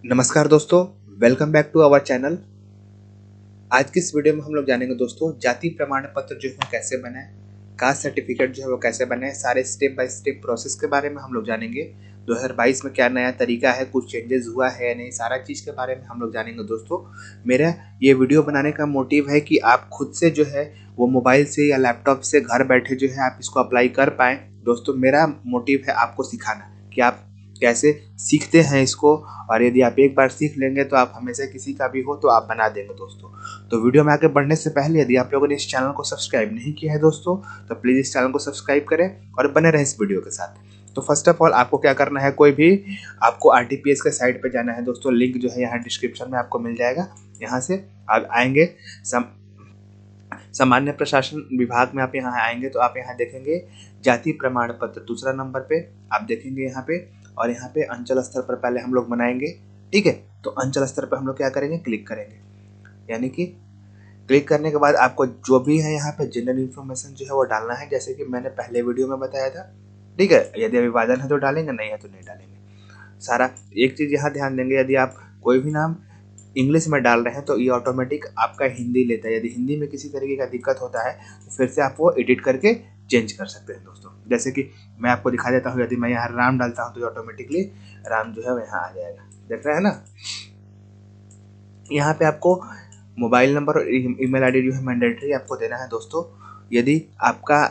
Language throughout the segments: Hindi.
नमस्कार दोस्तों, welcome back to our channel. आज की इस वीडियो में हम लोग जानेंगे दोस्तों जाति प्रमाण पत्र जो है कैसे बनाएं, कास्ट सर्टिफिकेट जो है वो कैसे बनाएं, सारे स्टेप बाय स्टेप प्रोसेस के बारे में हम लोग जानेंगे। 2022 में क्या नया तरीका है, कुछ चेंजेस हुआ है या नहीं, सारा चीज़ के बारे में हम लोग जानेंगे दोस्तों। मेरा ये वीडियो बनाने का मोटिव है कि आप खुद से जो है वो मोबाइल से या लैपटॉप से घर बैठे जो है आप इसको अप्लाई कर पाएँ। दोस्तों मेरा मोटिव है आपको सिखाना कि आप कैसे सीखते हैं इसको, और यदि आप एक बार सीख लेंगे तो आप हमेशा किसी का भी हो तो आप बना देंगे दोस्तों। तो वीडियो में आगे बढ़ने से पहले यदि आप लोगों ने इस चैनल को सब्सक्राइब नहीं किया है दोस्तों, तो प्लीज़ इस चैनल को सब्सक्राइब करें और बने रहें इस वीडियो के साथ। तो फर्स्ट ऑफ ऑल आपको क्या करना है, कोई भी आपको आरटीपीएस के साइट पे जाना है दोस्तों। लिंक जो है यहाँ डिस्क्रिप्शन में आपको मिल जाएगा। यहाँ से आप आएंगे सामान्य प्रशासन विभाग में, आप यहाँ आएंगे तो आप यहाँ देखेंगे जाति प्रमाण पत्र दूसरा नंबर पे आप देखेंगे यहाँ पे, और यहाँ पे अंचल स्तर पर पहले हम लोग बनाएंगे। ठीक है, तो अंचल स्तर पर हम लोग क्या करेंगे, क्लिक करेंगे। यानी कि क्लिक करने के बाद आपको जो भी है यहाँ पे जनरल इन्फॉर्मेशन जो है वो डालना है, जैसे कि मैंने पहले वीडियो में बताया था। ठीक है, यदि अभिवादन है तो डालेंगे, नहीं है तो नहीं डालेंगे। सारा एक चीज़ यहाँ ध्यान देंगे, यदि आप कोई भी नाम इंग्लिश में डाल रहे हैं तो ये ऑटोमेटिक आपका हिंदी लेता है। यदि हिंदी में किसी तरीके का दिक्कत होता है तो फिर से आप वो एडिट करके चेंज कर सकते हैं दोस्तों। जैसे कि मैं आपको दिखा देता हूँ, यदि मैं यहाँ राम डालता हूँ तो ऑटोमेटिकली राम जो है वो यहाँ आ जाएगा। देख रहे हैं ना। यहाँ पे आपको मोबाइल नंबर और ईमेल आईडी जो है मैंडेटरी आपको देना है दोस्तों। यदि आपका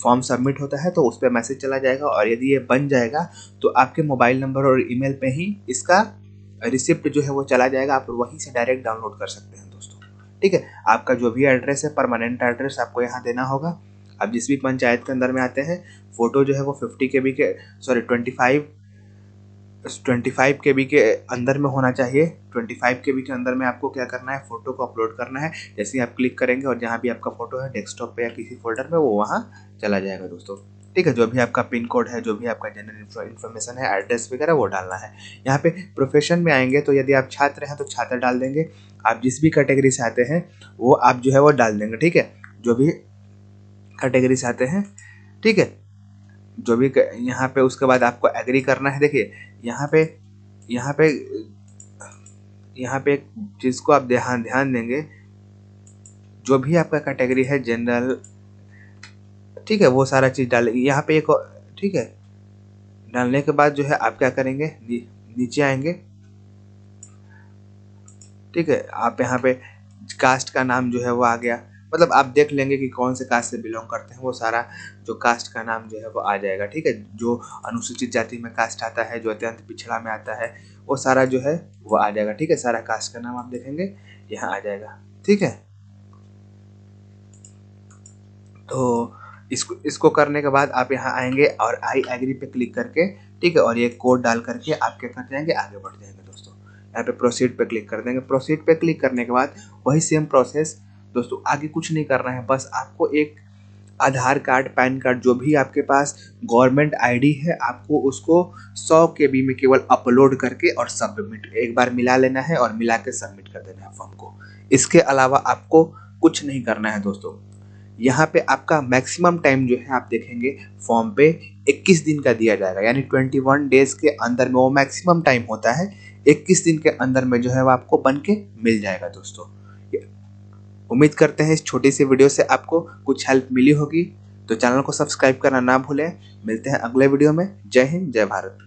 फॉर्म सबमिट होता है तो उस पर मैसेज चला जाएगा, और यदि ये बन जाएगा तो आपके मोबाइल नंबर और ईमेल पे ही इसका रिसिप्ट जो है वो चला जाएगा। आप वहीं से डायरेक्ट डाउनलोड कर सकते हैं दोस्तों। ठीक है, आपका जो भी एड्रेस है, परमानेंट एड्रेस आपको यहाँ देना होगा। आप जिस भी पंचायत के अंदर में आते हैं, फोटो जो है वो 25 KB के 25 KB के अंदर में होना चाहिए। 25 KB के अंदर में आपको क्या करना है, फोटो को अपलोड करना है। जैसे ही आप क्लिक करेंगे और जहाँ भी आपका फोटो है डेस्कटॉप पे या किसी फोल्डर में, वो वहाँ चला जाएगा दोस्तों। ठीक है, जो भी आपका पिन कोड है, जो भी आपका जनरल इन्फॉर्मेशन है, एड्रेस वगैरह, वो डालना है। यहाँ पे प्रोफेशन में आएंगे तो यदि आप छात्र हैं तो छात्र डाल देंगे। आप जिस भी कैटेगरी से आते हैं वो आप जो है वो डाल देंगे। ठीक है, जो भी कैटेगरी से आते हैं। ठीक है, जो भी यहाँ पे उसके बाद आपको एग्री करना है। देखिए यहाँ पे यहाँ पे यहाँ पे एक चीज़ को आप ध्यान देंगे, जो भी आपका कैटेगरी है जनरल, ठीक है, वो सारा चीज़ डालेंगे यहाँ पे एक। ठीक है, डालने के बाद जो है आप क्या करेंगे, नीचे आएंगे। ठीक है, आप यहाँ पे कास्ट का नाम जो है वो आ गया, मतलब आप देख लेंगे कि कौन से कास्ट से बिलोंग करते हैं, वो सारा जो कास्ट का नाम जो है वो आ जाएगा। ठीक है, जो अनुसूचित जाति में कास्ट आता है, जो अत्यंत पिछड़ा में आता है, वो सारा जो है वो आ जाएगा। ठीक है, सारा कास्ट का नाम आप देखेंगे यहाँ आ जाएगा। ठीक है, तो इसको करने के बाद आप यहाँ आएंगे और आई एग्री पे क्लिक करके, ठीक है, और ये कोड डाल करके आप क्या कर जाएंगे, आगे बढ़ जाएंगे दोस्तों। यहाँ पे प्रोसीड पे क्लिक कर देंगे। प्रोसीड पे क्लिक करने के बाद वही सेम प्रोसेस दोस्तों, आगे कुछ नहीं करना है। बस आपको एक आधार कार्ड, पैन कार्ड, जो भी आपके पास गवर्नमेंट आईडी है, आपको उसको 100 KB में केवल अपलोड करके और सबमिट एक बार मिला लेना है, और मिला के सबमिट कर देना है फॉर्म को। इसके अलावा आपको कुछ नहीं करना है दोस्तों। यहाँ पे आपका मैक्सिमम टाइम जो है आप देखेंगे फॉर्म पे 21 दिन का दिया जाएगा, यानी 21 डेज के अंदर में वो मैक्सिमम टाइम होता है। 21 दिन के अंदर में जो है वो आपको बन के मिल जाएगा दोस्तों। उम्मीद करते हैं इस छोटी सी वीडियो से आपको कुछ हेल्प मिली होगी। तो चैनल को सब्सक्राइब करना ना भूलें। मिलते हैं अगले वीडियो में। जय हिंद, जय भारत।